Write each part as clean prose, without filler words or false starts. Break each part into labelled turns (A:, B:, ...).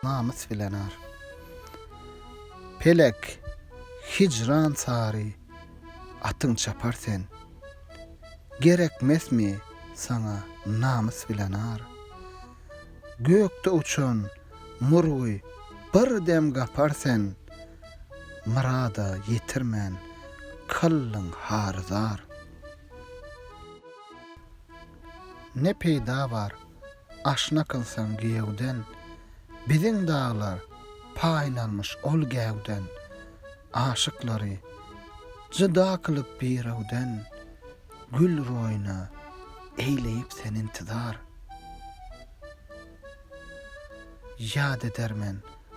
A: namys bilenar. Pelek, hicran sari, atyň çapar sen. Gerekmesmi sana namys bilenar. Gökde uçan murgy bir dem gapar sen. Murada yitirmen kıllyň harzar. Ne peýda bar aşna kılsaň giýewden, biziň dağlar paýnalmış ol gäwden, aşyklary jyda kılıp birewden, gül roýuna eýleyip sen intizar. Ýad edermen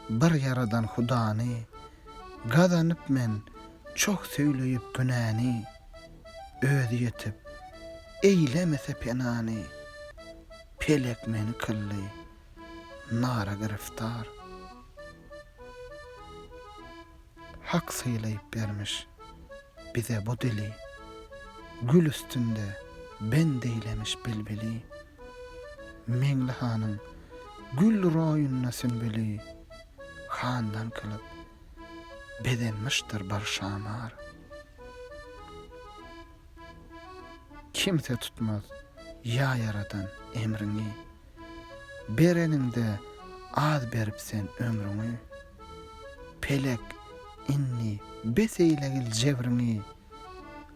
A: bir yaradan Hudany, gazanyp men çok söýleyip günäni, özü ýetip eýlemese penany, pelek meni kılly, nara giriftar. Hak sylaýyp bermiş bize bu dili, gül üstünde ben deylemiş bilbili, Meňlihanyň gül roýuna sünbili, handan kılıp bedenmişdir bar şamar. Kimse tutmaz ya yaradan emrini, bereninde az berip sen ömrüňi, pelek inni beseýlegil jebrini,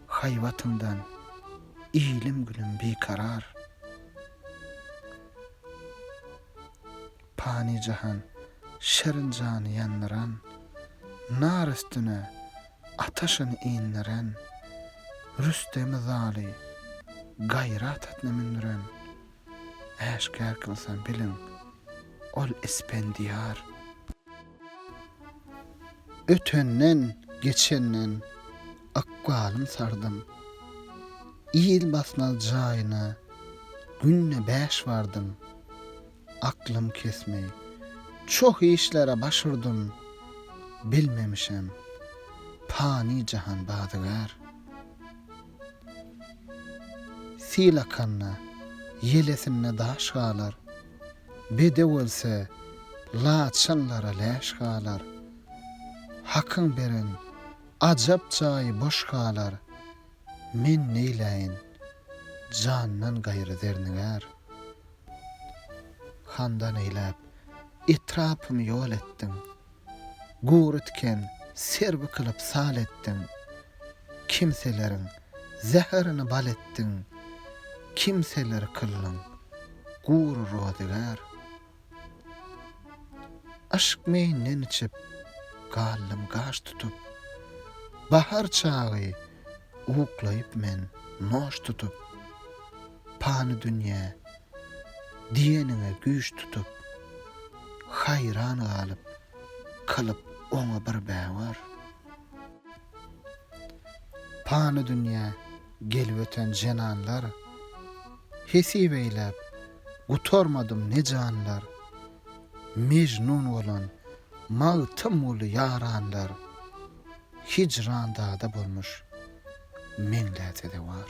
A: haýwatyndan ilim gülüm bikarar. Pani jahan şerin jany yandıran, nar üstüne ataşyny indiren, Rüstem zali gayrat etne mindiren, äşkär kılsan bilin ol ispendiyar. Ötenden geçenden akbalym sardım, iyil basnal jaýyna günne beş vardım, aklım kesmey çok işlere başvurdum, bilmemişem pani jahan badygar. Silakanna yelesinne daş galar, bede bolsa laçanlara leş galar, hakyň beren ajap jaýy boş galar, men neýläýin jandan gaýry derniger. Handan eýläp etrapymy ýol etdim, guritken serbi kılıp sal etdim, kimselerin zeherini bal etdim, kimseleri kıllyň guru rodigar. Aşk meýinden içip gallym gaş tutup, bahar çagy uklaýyp men noş tutup, pany dünýä diýenine güýç tutup, hayran galyp kılıp oňa bir bäwar. Pany dünýä gelip öten jenanlar, hesip eýläp gutormadym ne janlar, mejnun bolan magtym uly yaranlar, hicranda da bolmuş meňläse de var.